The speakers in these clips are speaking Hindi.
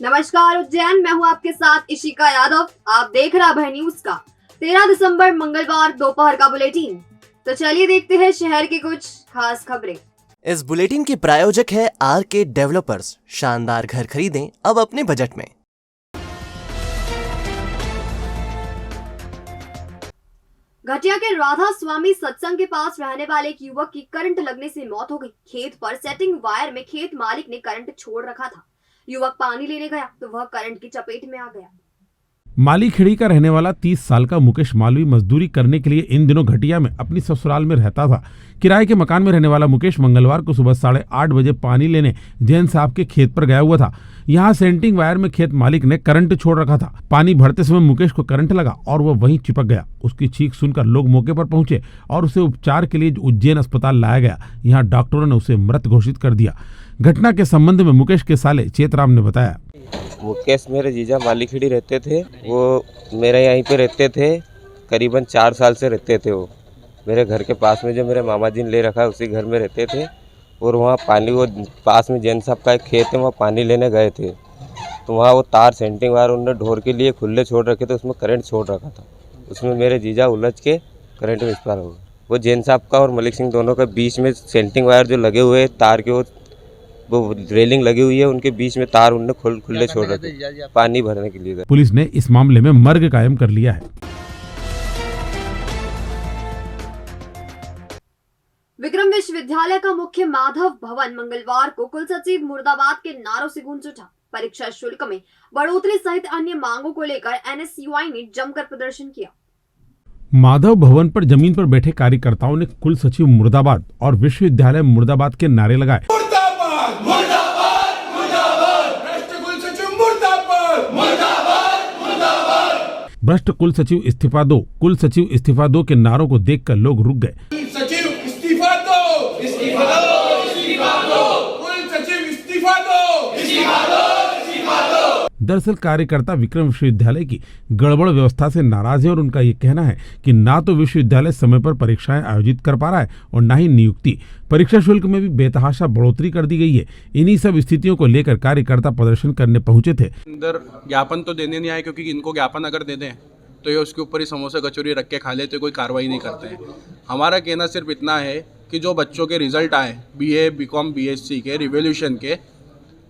नमस्कार उज्जैन, मैं हूं आपके साथ इशिका यादव। आप देख रहे हैं न्यूज का 13 दिसंबर मंगलवार दोपहर का बुलेटिन। तो चलिए देखते हैं शहर की कुछ खास खबरें। इस बुलेटिन के प्रायोजक है आरके डेवलपर्स। शानदार घर खरीदें अब अपने बजट में। घटिया के राधा स्वामी सत्संग के पास रहने वाले एक युवक की करंट लगने से मौत हो गई। खेत पर सेटिंग वायर में खेत मालिक ने करंट छोड़ रखा था। युवक पानी लेने गया तो वह करंट की चपेट में आ गया। माली खेड़ी का रहने वाला 30 साल का मुकेश मालवी मजदूरी करने के लिए इन दिनों घटिया में अपनी ससुराल में रहता था। किराए के मकान में रहने वाला मुकेश मंगलवार को सुबह 8:30 बजे पानी लेने जैन साहब के खेत पर गया हुआ था। यहाँ सेंटिंग वायर में खेत मालिक ने करंट छोड़ रखा था। पानी भरते समय मुकेश को करंट लगा और वह वहीं चिपक गया। उसकी चीख सुनकर लोग मौके पर पहुंचे और उसे उपचार के लिए उज्जैन अस्पताल लाया गया। यहाँ डॉक्टरों ने उसे मृत घोषित कर दिया। घटना के संबंध में मुकेश के साले चेतराम ने बताया, मुकेश मेरे जीजा माली खेड़ी रहते थे। वो मेरे यहीं पे रहते थे, करीबन 4 साल से रहते थे। वो मेरे घर के पास में जो मेरे मामा जी ने ले रखा है उसी घर में रहते थे। और वहाँ पानी, वो पास में जैन साहब का एक खेत है, वहाँ पानी लेने गए थे तो वहाँ वो तार सेंटिंग वायर उन्होंने ढोर के लिए खुले छोड़ रखे थे, उसमें करंट छोड़ रखा था। उसमें मेरे जीजा उलझ के करंट में एक्सपायर हो गए। वो जैन साहब का और मलिक सिंह दोनों के बीच में सेंटिंग वायर जो लगे हुए तार के, वो रेलिंग लगी हुई है, उनके बीच में तार उन्होंने खुले छोड़ रखे पानी भरने के लिए। पुलिस ने इस मामले में मर्ग कायम कर लिया है। विक्रम विश्वविद्यालय का मुख्य माधव भवन मंगलवार को कुलसचिव मुर्दाबाद के नारों से गूंज उठा। परीक्षा शुल्क में बढ़ोतरी सहित अन्य मांगों को लेकर एनएसयूआई ने जमकर प्रदर्शन किया। माधव भवन पर जमीन पर बैठे कार्यकर्ताओं ने कुल सचिव मुर्दाबाद और विश्वविद्यालय मुर्दाबाद के नारे लगाए। भ्रष्ट कुल सचिव इस्तीफा दो, कुल सचिव इस्तीफा दो के नारों को देखकर लोग रुक गए। सचिव इस्तीफा दो, इस्तीफा दो, इस्तीफा दो, कुल सचिव इस्तीफा दो, इस्तीफा दो, इस्तीफा दो। दरअसल कार्यकर्ता विक्रम विश्वविद्यालय की गड़बड़ व्यवस्था से नाराज है और उनका ये कहना है कि ना तो विश्वविद्यालय समय पर परीक्षाएं आयोजित कर पा रहा है और ना ही नियुक्ति। परीक्षा शुल्क में भी बेतहाशा बढ़ोतरी कर दी गई है। इन्हीं सब स्थितियों को लेकर कार्यकर्ता प्रदर्शन करने पहुंचे थे। अंदर ज्ञापन तो देने नहीं आए, क्योंकि इनको ज्ञापन अगर दे दें तो ये उसके ऊपर ही समोसे कचौरी रख के खा लेते, कोई कार्रवाई नहीं करते हैं। हमारा कहना सिर्फ इतना है कि जो बच्चों के रिजल्ट आए BA, BCom, BSc के रिवोल्यूशन के,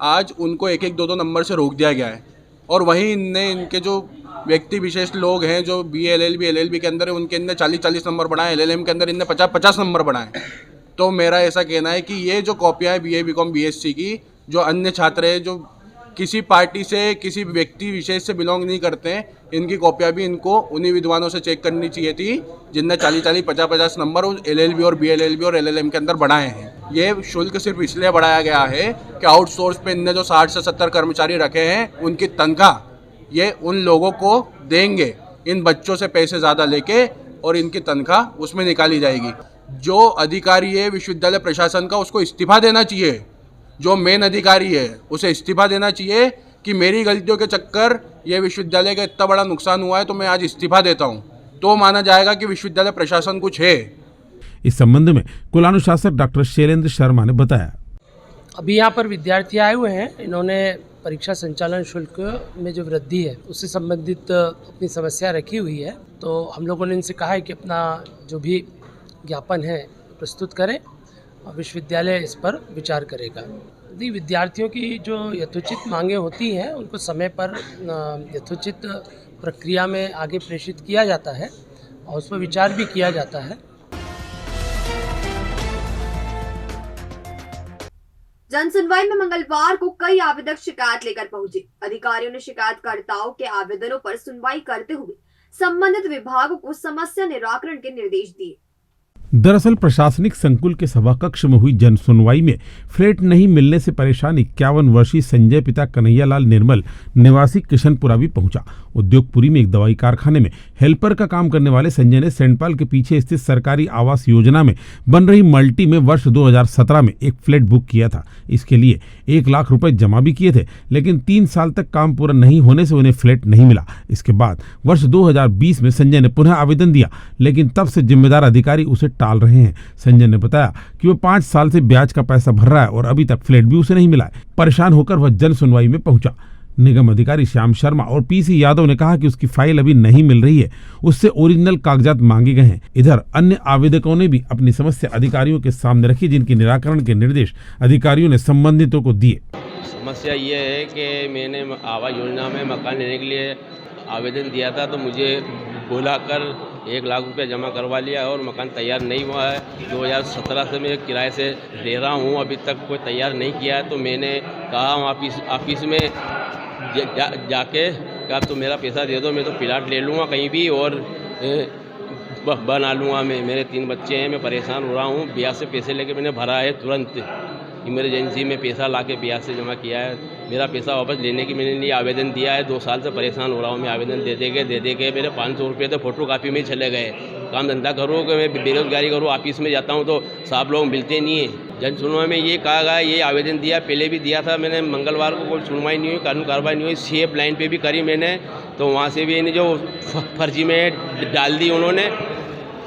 आज उनको 1-1, 2-2 नंबर से रोक दिया गया है। और वहीं इनके जो व्यक्ति विशेष लोग हैं जो BA, LLB के अंदर है, उनके इनने 40-40 नंबर बढ़ाए, LLM के अंदर इनने 50-50 नंबर बढ़ाए। तो मेरा ऐसा कहना है कि ये जो कॉपियाँ हैं BA, BCom, BSc की, जो अन्य छात्र हैं जो किसी पार्टी से, किसी व्यक्ति विशेष से बिलोंग नहीं करते हैं, इनकी कॉपियाँ भी इनको उन्हीं विद्वानों से चेक करनी चाहिए थी जिनने 40-40, 50-50 नंबर LLB और BLLB और LLM के अंदर बढ़ाए हैं। ये शुल्क सिर्फ इसलिए बढ़ाया गया है कि आउटसोर्स पे इनने जो 60 से 70 कर्मचारी रखे हैं, उनकी तनख्वाह ये उन लोगों को देंगे, इन बच्चों से पैसे ज़्यादा लेके, और इनकी तनख्वाह उसमें निकाली जाएगी। जो अधिकारी है विश्वविद्यालय प्रशासन का, उसको इस्तीफा देना चाहिए। जो मेन अधिकारी है उसे इस्तीफा देना चाहिए कि मेरी गलतियों के चक्कर ये विश्वविद्यालय का इतना बड़ा नुकसान हुआ है, तो मैं आज इस्तीफा देता हूँ, तो माना जाएगा कि विश्वविद्यालय प्रशासन कुछ है। इस संबंध में कुलानुशासक डॉक्टर शैलेंद्र शर्मा ने बताया, अभी यहाँ पर विद्यार्थी आए हुए हैं। इन्होंने परीक्षा संचालन शुल्क में जो वृद्धि है उससे संबंधित अपनी समस्या रखी हुई है। तो हम लोगों ने इनसे कहा है कि अपना जो भी ज्ञापन है प्रस्तुत करें और विश्वविद्यालय इस पर विचार करेगा। यदि विद्यार्थियों की जो यथोचित मांगें होती हैं उनको समय पर यथोचित प्रक्रिया में आगे प्रेषित किया जाता है और उस पर विचार भी किया जाता है। जन सुनवाई में मंगलवार को कई आवेदक शिकायत लेकर पहुंचे। अधिकारियों ने शिकायतकर्ताओं के आवेदनों पर सुनवाई करते हुए संबंधित विभागों को समस्या निराकरण के निर्देश दिए। दरअसल प्रशासनिक संकुल के सभा कक्ष में हुई जन सुनवाई में फ्लैट नहीं मिलने से परेशान 51 वर्षीय संजय पिता कन्हैयालाल निर्मल निवासी किशनपुरा भी पहुंचा। उद्योगपुरी में एक दवाई कारखाने में हेल्पर का काम करने वाले संजय ने सेंट पॉल के पीछे स्थित सरकारी आवास योजना में बन रही मल्टी में वर्ष 2017 में एक फ्लैट बुक किया था। इसके लिए 1 लाख रुपए जमा भी किए थे, लेकिन 3 साल तक काम पूरा नहीं होने से उन्हें फ्लैट नहीं मिला। इसके बाद वर्ष 2020 में संजय ने पुनः आवेदन दिया, लेकिन तब से जिम्मेदार अधिकारी उसे टाल रहे हैं। संजय ने बताया कि वो 5 साल से ब्याज का पैसा भर रहा है और अभी तक फ्लैट भी उसे नहीं मिला है। परेशान होकर वह जन सुनवाई में पहुंचा। निगम अधिकारी श्याम शर्मा और पीसी यादव ने कहा कि उसकी फाइल अभी नहीं मिल रही है, उससे ओरिजिनल कागजात मांगे गए हैं। इधर अन्य आवेदकों ने भी अपनी समस्या अधिकारियों के सामने रखी, जिनकी निराकरण के निर्देश अधिकारियों ने संबंधितों को दिए। समस्या ये है कि मैंने आवास योजना में मकान लेने के लिए आवेदन दिया था, तो मुझे बुलाकर 1 लाख रुपया जमा करवा लिया और मकान तैयार नहीं हुआ है। 2017 से मैं किराए से रह रहा हूँ, अभी तक कोई तैयार नहीं किया है। तो मैंने कहा ऑफिस में जाके कि आप तो मेरा पैसा दे दो, मैं तो प्लाट ले लूँगा कहीं भी और बना लूँगा। मेरे 3 बच्चे हैं, मैं परेशान हो रहा हूँ। ब्याज से पैसे लेके मैंने भरा है, तुरंत इमरजेंसी में पैसा लाके ब्याज से जमा किया है। मेरा पैसा वापस लेने की मैंने आवेदन दिया है। 2 साल से परेशान हो रहा हूँ मैं। आवेदन दे दे के मेरे 500 रुपये तो फोटो कापी में चले गए। काम धंधा करूँ कि मैं बेरोजगारी करूँ, ऑफिस में जाता हूँ तो साहब लोग मिलते नहीं हैं। जन सुनवाई में ये कहा गया, ये आवेदन दिया, पहले भी दिया था मैंने। मंगलवार को कोई सुनवाई नहीं हुई, कानून कार्रवाई नहीं हुई। सेफ लाइन पे भी करी मैंने, तो वहाँ से भी जो फर्जी में डाल दी उन्होंने।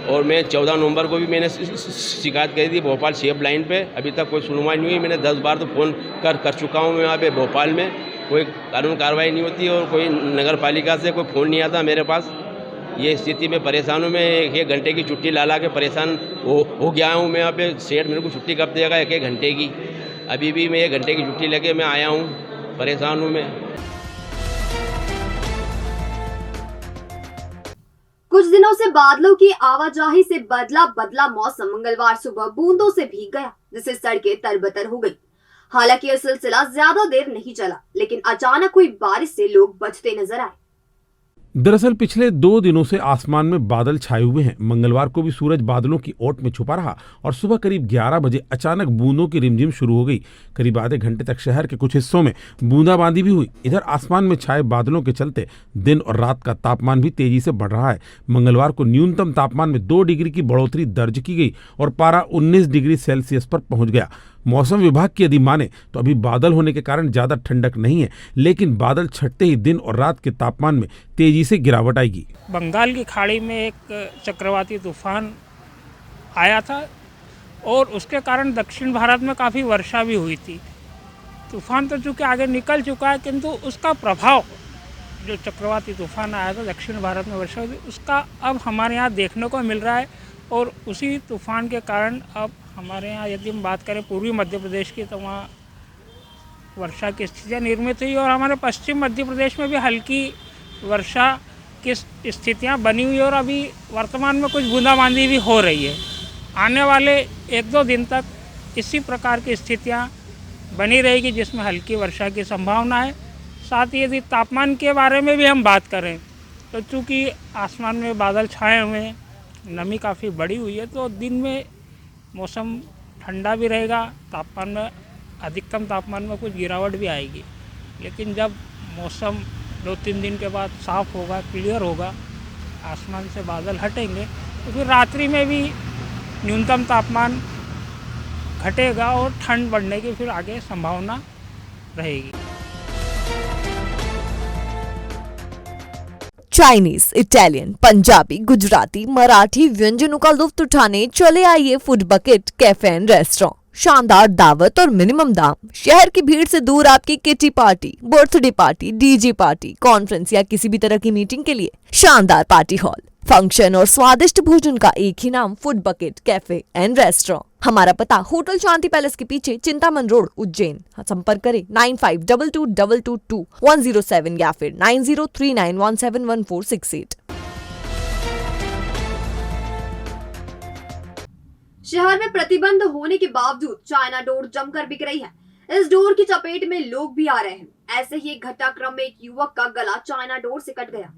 और मैं 14 नवंबर को भी मैंने शिकायत करी थी भोपाल सेफ लाइन पे, अभी तक कोई सुनवाई नहीं हुई। मैंने 10 बार तो फ़ोन कर चुका हूँ मैं वहाँ पे भोपाल में, कोई कानून कार्रवाई नहीं होती और कोई नगर पालिका से कोई फ़ोन नहीं आता मेरे पास। ये स्थिति में परेशान हूँ मैं। 1 घंटे की छुट्टी ला के परेशान हो गया हूँ मैं। यहाँ पे सेठ मेरे को छुट्टी कब देगा? 1 घंटे की। अभी भी मैं 1 घंटे की छुट्टी लेके मैं आया हूँ, परेशान हूँ मैं। कुछ दिनों से बादलों की आवाजाही से बदला मौसम मंगलवार सुबह बूंदों से भीग गया, जिससे सड़कें तरबतर हो गई। हालांकि यह सिलसिला ज्यादा देर नहीं चला, लेकिन अचानक हुई बारिश से लोग बचते नजर आए। दरअसल पिछले 2 दिनों से आसमान में बादल छाए हुए हैं। मंगलवार को भी सूरज बादलों की ओट में छुपा रहा और सुबह करीब 11 बजे अचानक बूंदों की रिमझिम शुरू हो गई। करीब आधे घंटे तक शहर के कुछ हिस्सों में बूंदाबांदी भी हुई। इधर आसमान में छाए बादलों के चलते दिन और रात का तापमान भी तेजी से बढ़ रहा है। मंगलवार को न्यूनतम तापमान में 2 डिग्री की बढ़ोतरी दर्ज की गई और पारा 19 डिग्री सेल्सियस पर पहुंच गया। मौसम विभाग की यदि माने तो अभी बादल होने के कारण ज्यादा ठंडक नहीं है, लेकिन बादल छटते ही दिन और रात के तापमान में तेजी से गिरावट आएगी। बंगाल की खाड़ी में एक चक्रवाती तूफान आया था और उसके कारण दक्षिण भारत में काफ़ी वर्षा भी हुई थी। तूफान तो चूँकि आगे निकल चुका है, किंतु उसका प्रभाव, जो चक्रवाती तूफान आया था दक्षिण भारत में वर्षा हुई थी, उसका अब हमारे यहाँ देखने को मिल रहा है। और उसी तूफान के कारण अब हमारे यहाँ यदि हम बात करें पूर्वी मध्य प्रदेश की, तो वहाँ वर्षा की स्थितियाँ निर्मित हुई और हमारे पश्चिम मध्य प्रदेश में भी हल्की वर्षा की स्थितियाँ बनी हुई और अभी वर्तमान में कुछ बूंदाबांदी भी हो रही है। आने वाले 1-2 दिन तक इसी प्रकार की स्थितियाँ बनी रहेगी, जिसमें हल्की वर्षा की संभावना है। साथ ही यदि तापमान के बारे में भी हम बात करें तो चूँकि आसमान में बादल छाए हुए हैं, नमी काफ़ी बढ़ी हुई है, तो दिन में मौसम ठंडा भी रहेगा, तापमान में अधिकतम तापमान में कुछ गिरावट भी आएगी। लेकिन जब मौसम 2-3 दिन के बाद साफ़ होगा, क्लियर होगा, आसमान से बादल हटेंगे, तो फिर रात्रि में भी न्यूनतम तापमान घटेगा और ठंड बढ़ने की फिर आगे संभावना रहेगी। चाइनीज, इटालियन, पंजाबी, गुजराती, मराठी व्यंजनों का लुत्फ उठाने चले आइए food bucket cafe and restaurant. शानदार दावत और मिनिमम दाम। शहर की भीड़ से दूर आपकी kitty party, birthday party, DJ party, conference या किसी भी तरह की मीटिंग के लिए शानदार पार्टी हॉल, फंक्शन और स्वादिष्ट भोजन का एक ही नाम, food bucket cafe and restaurant. हमारा पता होटल शांति पैलेस के पीछे, चिंतामन रोड, उज्जैन। संपर्क करें 9522222107 या फिर 9039171468। शहर में प्रतिबंध होने के बावजूद चाइना डोर जमकर बिक रही है। इस डोर की चपेट में लोग भी आ रहे हैं। ऐसे ही एक घटनाक्रम में एक युवक का गला चाइना डोर से कट गया।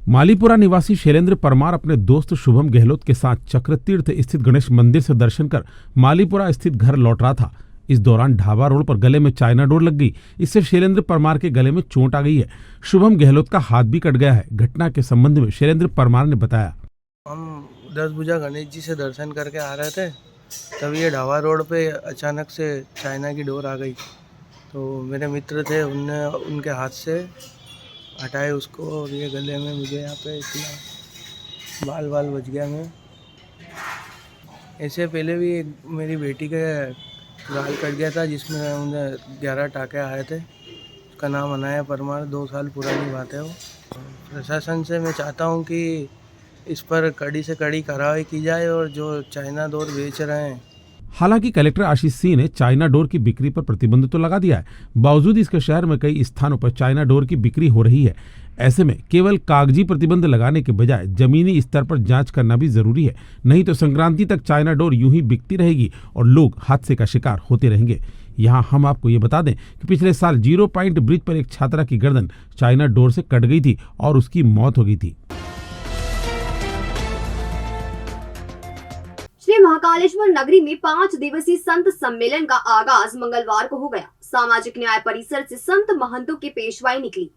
मालीपुरा निवासी शैलेंद्र परमार अपने दोस्त शुभम गहलोत के साथ चक्रतीर्थ स्थित गणेश मंदिर से दर्शन कर मालीपुरा स्थित घर लौट रहा था। इस दौरान ढाबा रोड पर गले में चाइना डोर लग गई। इससे शैलेंद्र परमार के गले में चोट आ गई है। शुभम गहलोत का हाथ भी कट गया है। घटना के संबंध में शैलेंद्र परमार ने बताया, हम 10 भुजा गणेश जी से दर्शन करके आ रहे थे, तभी ये ढाबा रोड पे अचानक से चाइना की डोर आ गई। तो मेरे मित्र थे, उनके हाथ से हटाए उसको और ये गले में मुझे यहाँ पे इतना बाल बच गया। मैं ऐसे पहले भी मेरी बेटी के गाल कट गया था, जिसमें उन्हें 11 टाँके आए थे। उसका नाम अनाया परमार, 2 साल पुरानी बात है वो। प्रशासन से मैं चाहता हूँ कि इस पर कड़ी से कड़ी कार्रवाई की जाए और जो चाइना डोर बेच रहे हैं। हालांकि कलेक्टर आशीष सिंह ने चाइना डोर की बिक्री पर प्रतिबंध तो लगा दिया है, बावजूद इसके शहर में कई स्थानों पर चाइना डोर की बिक्री हो रही है। ऐसे में केवल कागजी प्रतिबंध लगाने के बजाय जमीनी स्तर पर जांच करना भी जरूरी है, नहीं तो संक्रांति तक चाइना डोर यूं ही बिकती रहेगी और लोग हादसे का शिकार होते रहेंगे। यहाँ हम आपको ये बता दें कि पिछले साल 0 पॉइंट ब्रिज पर एक छात्रा की गर्दन चाइना डोर से कट गई थी और उसकी मौत हो गई थी। श्री महाकालेश्वर नगरी में 5 दिवसीय संत सम्मेलन का आगाज मंगलवार को हो गया। सामाजिक न्याय परिसर से संत महंतों की पेशवाई निकली।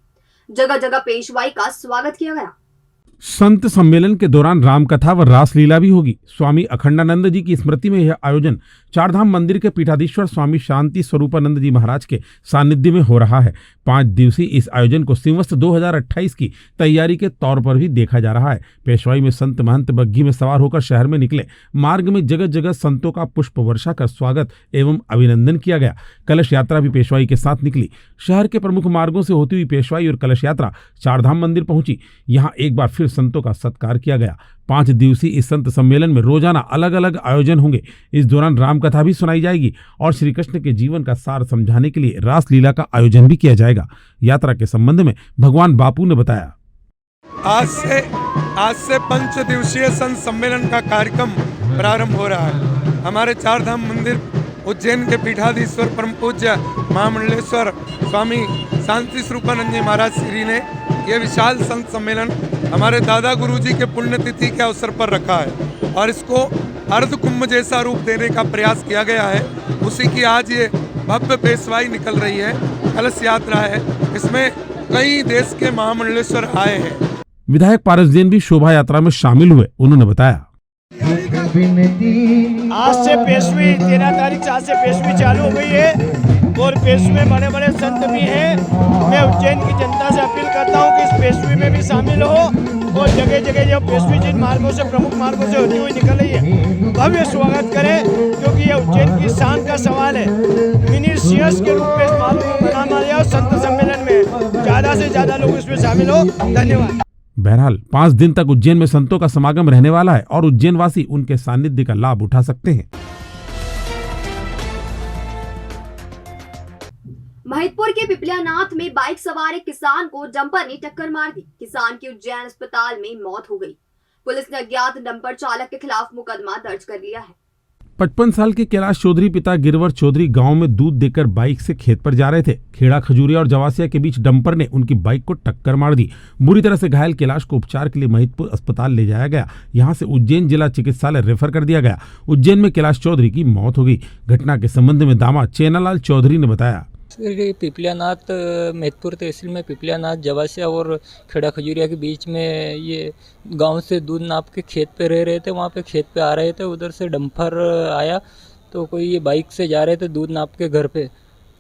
जगह जगह पेशवाई का स्वागत किया गया। संत सम्मेलन के दौरान रामकथा व रासलीला भी होगी। स्वामी अखंडानंद जी की स्मृति में यह आयोजन चारधाम मंदिर के पीठाधीश्वर स्वामी शांति स्वरूपानंद जी महाराज के सानिध्य में हो रहा है। 5 दिवसीय इस आयोजन को सिंवत्सर 2028 की तैयारी के तौर पर भी देखा जा रहा है। पेशवाई में संत महंत बग्घी में सवार होकर शहर में निकले। मार्ग में जगह जगह संतों का पुष्प वर्षा कर स्वागत एवं अभिनंदन किया गया। कलश यात्रा भी पेशवाई के साथ निकली। शहर के प्रमुख मार्गों से होती हुई पेशवाई और कलश यात्रा चारधाम मंदिर पहुंची। यहाँ एक बार फिर संतों का सत्कार किया गया। 5 दिवसीय इस संत सम्मेलन में रोजाना अलग अलग आयोजन होंगे। इस दौरान रामकथा भी सुनाई जाएगी और श्री कृष्ण के जीवन का सार समझाने के लिए रासलीला का आयोजन भी किया जाएगा। यात्रा के संबंध में भगवान बापू ने बताया, आज से 5 दिवसीय संत सम्मेलन का कार्यक्रम प्रारंभ हो रहा है। हमारे चारधाम मंदिर उज्जैन के पीठाधीश्वर परम पूज्य महामंडलेश्वर स्वामी शांति स्वरूपानंद जी महाराज श्री ने यह विशाल संत सम्मेलन हमारे दादा गुरुजी के पुण्यतिथि के अवसर पर रखा है और इसको अर्ध कुंभ जैसा रूप देने का प्रयास किया गया है। उसी की आज ये भव्य पेशवाई निकल रही है, कलश यात्रा है। इसमें कई देश के महामंडलेश्वर आए हैं। विधायक पारस जैन भी शोभा यात्रा में शामिल हुए। उन्होंने बताया, आज से पेशवी 13 तारीख से आज से पेशवी चालू हो गई है और पेशवी में बड़े बड़े संत भी हैं। मैं उज्जैन की जनता से अपील करता हूं कि इस पेशवी में भी शामिल हो और जगह जगह जो पेशवी जिन मार्गों से प्रमुख मार्गों से होती हुई निकल रही है भव्य स्वागत करें, क्योंकि ये उज्जैन की शान का सवाल है। मिनी सीएस के रूप में इस मार्ग को बनाना है और संत सम्मेलन में ज़्यादा से ज़्यादा लोग इसमें शामिल हो। धन्यवाद। बहरहाल 5 दिन तक उज्जैन में संतों का समागम रहने वाला है और उज्जैन वासी उनके सानिध्य का लाभ उठा सकते हैं। महिदपुर के पिपलियानाथ में बाइक सवार एक किसान को डंपर ने टक्कर मार दी। किसान की उज्जैन अस्पताल में मौत हो गई। पुलिस ने अज्ञात डंपर चालक के खिलाफ मुकदमा दर्ज कर लिया है। 55 साल के कैलाश चौधरी पिता गिरवर चौधरी गांव में दूध देकर बाइक से खेत पर जा रहे थे। खेड़ा खजूरिया और जवासिया के बीच डंपर ने उनकी बाइक को टक्कर मार दी। बुरी तरह से घायल कैलाश को उपचार के लिए महिदपुर अस्पताल ले जाया गया। यहां से उज्जैन जिला चिकित्सालय रेफर कर दिया गया। उज्जैन में कैलाश चौधरी की मौत हो गई। घटना के संबंध में दामाद चेनालाल चौधरी ने बताया, पिपलियानाथ महिदपुर तहसील में पिपलियानाथ जवासिया और खेड़ा खजूरिया के बीच में ये गांव से दूध नाप के खेत पे रह रहे थे। वहाँ पे खेत पे आ रहे थे, उधर से डंपर आया तो कोई ये बाइक से जा रहे थे दूध नाप के घर पे,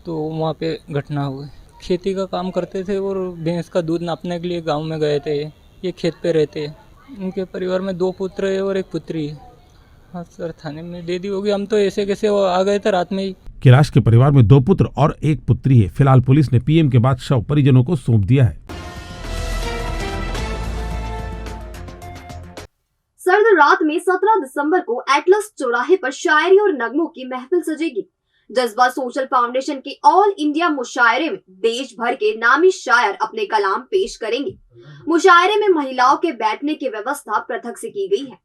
तो वहाँ पे घटना हुई। खेती का काम करते थे और भैंस का दूध नापने के लिए गांव में गए थे। ये खेत पे रहते हैं। उनके परिवार में 2 पुत्र है और 1 पुत्री है। हाँ सर, थाने में दे दी होगी। हम तो ऐसे कैसे आ गए थे रात में ही। कैलाश के परिवार में 2 पुत्र और 1 पुत्री है। फिलहाल पुलिस ने पीएम के बाद शव परिजनों को सौंप दिया है। सर्द रात में 17 दिसंबर को एटलस चौराहे पर शायरी और नगमों की महफिल सजेगी। जज्बा सोशल फाउंडेशन के ऑल इंडिया मुशायरे में देश भर के नामी शायर अपने कलाम पेश करेंगे। मुशायरे में महिलाओं के बैठने की व्यवस्था पृथक से की गई है।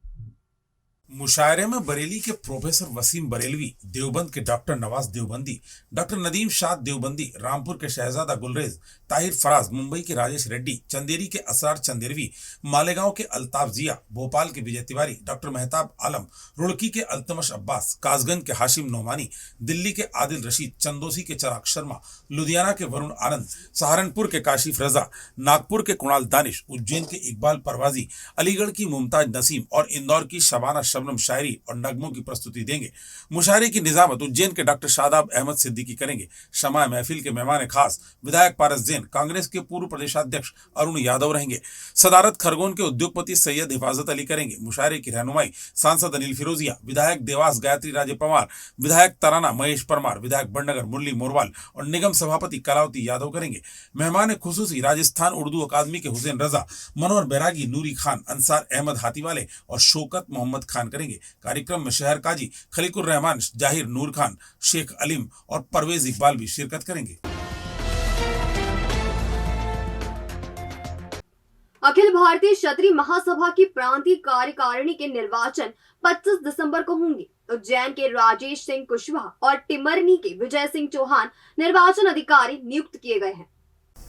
मुशायरे में बरेली के प्रोफेसर वसीम बरेलवी, देवबंद के डॉक्टर नवाज देवबंदी, डॉक्टर नदीम शाद देवबंदी, रामपुर के शहजादा गुलरेज, ताहिर फराज, मुंबई के राजेश रेड्डी, चंदेरी के असरार चंदेरवी, मालेगांव के अल्ताफ जिया, भोपाल के विजय तिवारी, डॉक्टर मेहताब आलम, रुड़की के अल्तमश अब्बास, कासगंज के हाशिम नोमानी, दिल्ली के आदिल रशीद, चंदोसी के चिराग शर्मा, लुधियाना के वरुण आनंद, सहारनपुर के काशिफ रजा, नागपुर के कुणाल दानिश, उज्जैन के इकबाल परवाजी, अलीगढ़ की मुमताज नसीम और इंदौर की शबाना शबनम शायरी और नगमों की प्रस्तुति देंगे। मुशायरे की निजामत उज्जैन के डॉक्टर शादाब अहमद सिद्दीकी करेंगे। शमाए महफिल के मेहमान खास विधायक पारस जैन, कांग्रेस के पूर्व प्रदेशाध्यक्ष अरुण यादव रहेंगे। सदारत खरगोन के उद्योगपति सैयद हिफाजत अली करेंगे। मुशायरे की रहनुमाई सांसद अनिल फिरोजिया, विधायक देवास गायत्री राजे पवार, विधायक तराना महेश परमार, विधायक बड़नगर मुरली मोरवाल और निगम सभापति कलावती यादव करेंगे। मेहमान खुसूसी राजस्थान उर्दू अकादमी के हुसैन रजा, मनोहर बैरागी, नूरी खान, अंसार अहमद हाथीवाले और शौकत मोहम्मद खान करेंगे। कार्यक्रम में शहर काजी खलीकुर रहमान, जाहिर नूर खान, शेख अलीम और परवेज इकबाल भी शिरकत करेंगे। अखिल भारतीय क्षत्रिय महासभा की प्रांतीय कार्यकारिणी के निर्वाचन 25 दिसंबर को होंगे। उज्जैन के राजेश सिंह कुशवाहा और टिमरनी के विजय सिंह चौहान निर्वाचन अधिकारी नियुक्त किए गए हैं।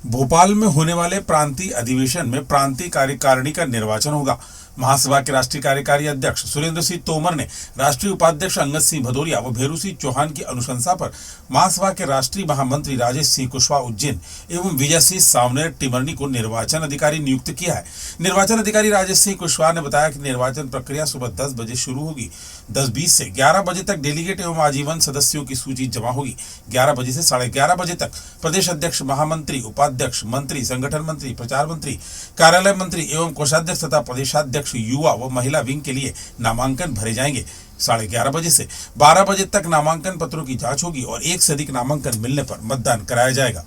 भोपाल में होने वाले प्रांतीय अधिवेशन में प्रांतीय कार्यकारिणी का निर्वाचन होगा। महासभा के राष्ट्रीय कार्यकारी अध्यक्ष सुरेंद्र सिंह तोमर ने राष्ट्रीय उपाध्यक्ष अंगद सिंह भदौरिया व भेरू सिंह चौहान की अनुशंसा पर महासभा के राष्ट्रीय महामंत्री राजेश सिंह कुशवाहा उज्जैन एवं विजय सिंह सावनेर टिमरनी को निर्वाचन अधिकारी नियुक्त किया है। निर्वाचन अधिकारी राजेश सिंह कुशवाहा ने बताया कि निर्वाचन प्रक्रिया सुबह 10 बजे शुरू होगी। 10:20 से 11 बजे तक डेलीगेट एवं आजीवन सदस्यों की सूची जमा होगी। 11 बजे से 11:30 बजे तक प्रदेश अध्यक्ष, महामंत्री, उपाध्यक्ष, मंत्री, संगठन मंत्री, प्रचार मंत्री, कार्यालय मंत्री एवं कोषाध्यक्ष तथा प्रदेशाध्यक्ष युवा व महिला विंग के लिए नामांकन भरे जाएंगे। 11:30 बजे से 12 बजे तक नामांकन पत्रों की जांच होगी और 1 से अधिक नामांकन मिलने पर मतदान कराया जाएगा।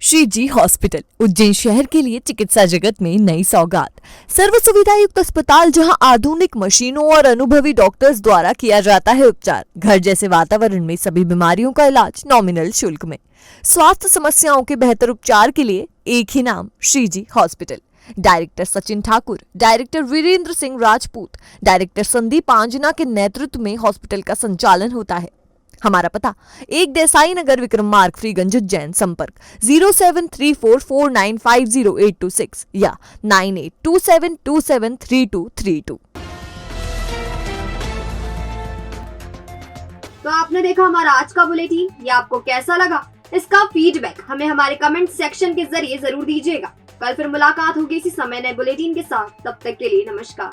श्री जी हॉस्पिटल उज्जैन शहर के लिए चिकित्सा जगत में नई सौगात। सर्व सुविधा युक्त अस्पताल जहां आधुनिक मशीनों और अनुभवी डॉक्टर्स द्वारा किया जाता है उपचार। घर जैसे वातावरण में सभी बीमारियों का इलाज नॉमिनल शुल्क में। स्वास्थ्य समस्याओं के बेहतर उपचार के लिए एक ही नाम, Shri ji hospital. Director Sachin Thakur, director Virendra Singh Rajput, director Sandeep Anjana के नेतृत्व में हॉस्पिटल का संचालन होता है। हमारा पता 1 देसाई नगर, विक्रम मार्ग, फ्रीगंज, उज्जैन। संपर्क 0734495086 या 9827273232। तो आपने देखा हमारा आज का बुलेटिन। ये आपको कैसा लगा? इसका फीडबैक हमें हमारे कमेंट सेक्शन के जरिए जरूर दीजिएगा। कल फिर मुलाकात होगी इसी समय नए बुलेटिन के साथ। तब तक के लिए नमस्कार।